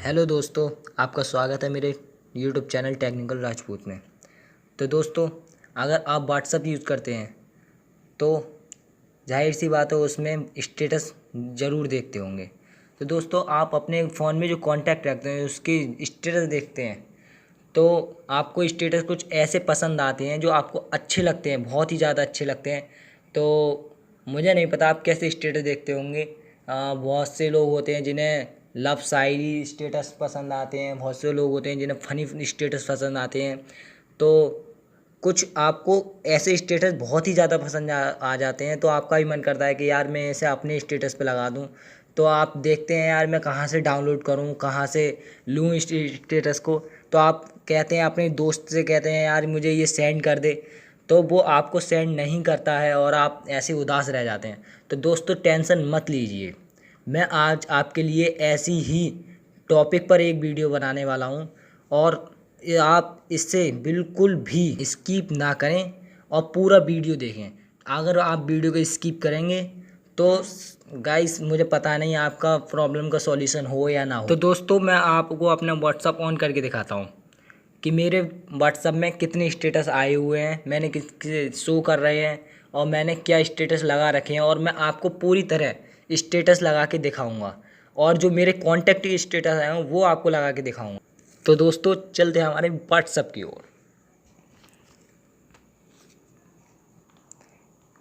Hello दोस्तों, आपका स्वागत है मेरे यूट्यूब चैनल टेक्निकल राजपूत में। तो दोस्तों, अगर आप व्हाट्सअप यूज़ करते हैं तो जाहिर सी बात है उसमें स्टेटस ज़रूर देखते होंगे। तो दोस्तों, आप अपने फ़ोन में जो कांटेक्ट रखते हैं उसकी स्टेटस देखते हैं तो आपको स्टेटस कुछ ऐसे पसंद आते हैं जो आपको अच्छे लगते हैं, बहुत ही ज़्यादा अच्छे लगते हैं। तो मुझे नहीं पता आप कैसे स्टेटस देखते होंगे। बहुत से लोग होते हैं जिन्हें लव शायरी स्टेटस पसंद आते हैं, बहुत से लोग होते हैं जिन्हें फ़नी स्टेटस पसंद आते हैं। तो कुछ आपको ऐसे स्टेटस बहुत ही ज़्यादा पसंद आ जाते हैं तो आपका भी मन करता है कि यार मैं इसे अपने स्टेटस पे लगा दूं। तो आप देखते हैं यार मैं कहाँ से डाउनलोड करूं, कहाँ से लूं इस स्टेटस को। तो आप कहते हैं अपने दोस्त से, कहते हैं यार मुझे ये सेंड कर दे, तो वो आपको सेंड नहीं करता है और आप ऐसे उदास रह जाते हैं। तो दोस्तों, टेंशन मत लीजिए, मैं आज आपके लिए ऐसी ही टॉपिक पर एक वीडियो बनाने वाला हूं और आप इससे बिल्कुल भी स्किप ना करें और पूरा वीडियो देखें। अगर आप वीडियो को स्किप करेंगे तो गाइस मुझे पता नहीं आपका प्रॉब्लम का सॉल्यूशन हो या ना हो। तो दोस्तों, मैं आपको अपना व्हाट्सअप ऑन करके दिखाता हूँ कि मेरे व्हाट्सअप में कितने स्टेटस आए हुए हैं, मैंने किस शो कर रहे हैं और मैंने क्या स्टेटस लगा रखे हैं, और मैं आपको पूरी तरह स्टेटस लगा के दिखाऊंगा और जो मेरे कॉन्टैक्ट के स्टेटस हैं वो आपको लगा के दिखाऊंगा। तो दोस्तों, चलते हैं हमारे व्हाट्सएप की ओर।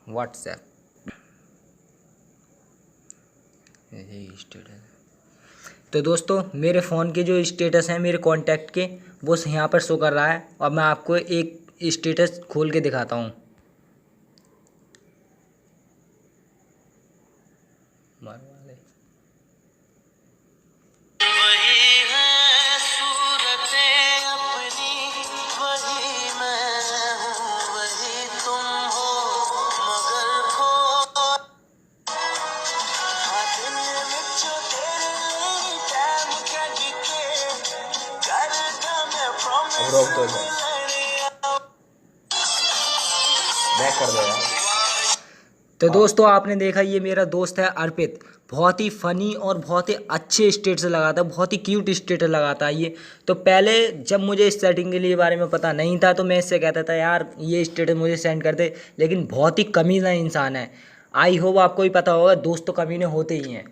व्हाट्सएप यही स्टेटस। तो दोस्तों, मेरे फ़ोन के जो स्टेटस हैं मेरे कॉन्टैक्ट के, वो यहाँ पर शो कर रहा है और मैं आपको एक स्टेटस खोल के दिखाता हूँ। बैक कर दो यार। तो दोस्तों, आपने देखा ये मेरा दोस्त है अर्पित, बहुत ही फ़नी और बहुत ही अच्छे स्टेटस लगाता है, बहुत ही क्यूट स्टेटस लगाता है ये। तो पहले जब मुझे इस सेटिंग के लिए बारे में पता नहीं था तो मैं इससे कहता था यार ये स्टेटस मुझे सेंड कर दे, लेकिन बहुत ही कमीना इंसान है। आई होप आपको भी पता होगा, दोस्त तो कमीने होते ही हैं।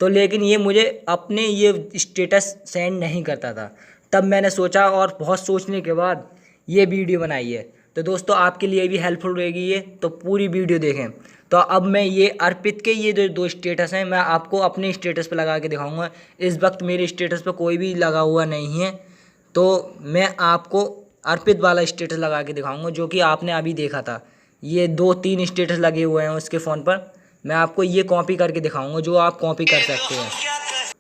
तो लेकिन ये मुझे अपने ये स्टेटस सेंड नहीं करता था। तब मैंने सोचा और बहुत सोचने के बाद ये वीडियो बनाई है। तो दोस्तों, आपके लिए भी हेल्पफुल रहेगी ये, तो पूरी वीडियो देखें। तो अब मैं ये अर्पित के ये जो दो स्टेटस हैं मैं आपको अपने स्टेटस पे लगा के दिखाऊंगा। इस वक्त मेरे स्टेटस पे कोई भी लगा हुआ नहीं है, तो मैं आपको अर्पित वाला स्टेटस लगा के दिखाऊंगा जो कि आपने अभी देखा था। ये 2-3 स्टेटस लगे हुए हैं उसके फ़ोन पर, मैं आपको ये कॉपी करके दिखाऊंगा जो आप कॉपी कर सकते हैं।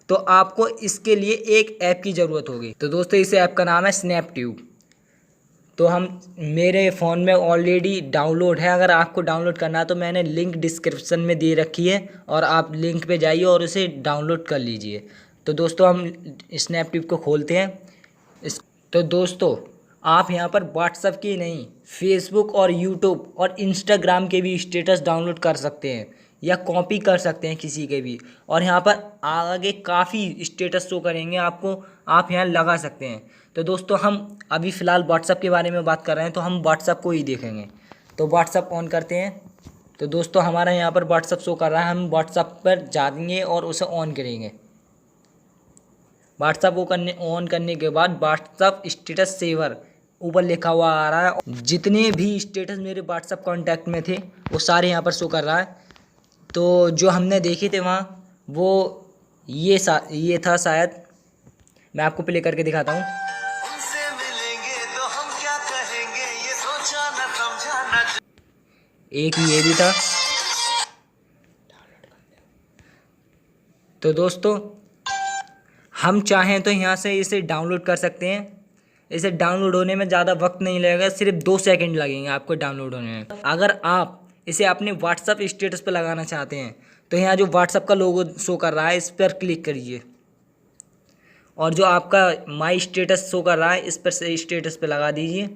तो आपको इसके लिए एक ऐप की ज़रूरत होगी। तो दोस्तों, इस ऐप का नाम है स्नैपट्यूब। तो हम मेरे फ़ोन में ऑलरेडी डाउनलोड है, अगर आपको डाउनलोड करना है तो मैंने लिंक डिस्क्रिप्शन में दे रखी है और आप लिंक पे जाइए और उसे डाउनलोड कर लीजिए। तो दोस्तों, हम स्नैपट्यूब को खोलते हैं। तो दोस्तों, आप यहाँ पर व्हाट्सएप की नहीं, फेसबुक और यूट्यूब और इंस्टाग्राम के भी स्टेटस डाउनलोड कर सकते हैं या कॉपी कर सकते हैं किसी के भी, और यहाँ पर आगे काफ़ी स्टेटस शो करेंगे आपको, आप यहाँ लगा सकते हैं। तो दोस्तों, हम अभी फ़िलहाल व्हाट्सएप के बारे में बात कर रहे हैं तो हम व्हाट्सएप को ही देखेंगे। तो व्हाट्सएप ऑन करते हैं। तो दोस्तों, हमारा यहाँ पर व्हाट्सएप शो कर रहा है, हम व्हाट्सएप पर जाएंगे और उसे ऑन करेंगे। व्हाट्सएप को ऑन करने के बाद व्हाट्सएप स्टेटस सेवर ऊपर लिखा हुआ आ रहा है। जितने भी स्टेटस मेरे व्हाट्सएप कॉन्टैक्ट में थे वो सारे यहाँ पर शो कर रहा है। तो जो हमने देखे थे वहाँ वो ये था शायद, मैं आपको प्ले करके दिखाता हूँ। एक ये भी था। तो दोस्तों, हम चाहें तो यहाँ से इसे डाउनलोड कर सकते हैं। इसे डाउनलोड होने में ज़्यादा वक्त नहीं लगेगा, सिर्फ 2 सेकंड लगेंगे आपको डाउनलोड होने में। अगर आप इसे अपने व्हाट्सएप स्टेटस पर लगाना चाहते हैं तो यहाँ जो व्हाट्सएप का लोगो शो कर रहा है इस पर क्लिक करिए और जो आपका माई स्टेटस शो कर रहा है इस पर से स्टेटस पे लगा दीजिए।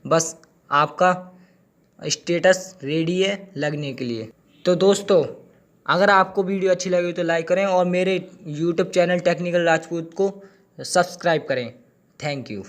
बस आपका स्टेटस रेडी है लगने के लिए। तो दोस्तों अगर आपको वीडियो अच्छी लगी तो लाइक करें और मेरे यूट्यूब चैनल टेक्निकल राजपूत को सब्सक्राइब करें। Thank you.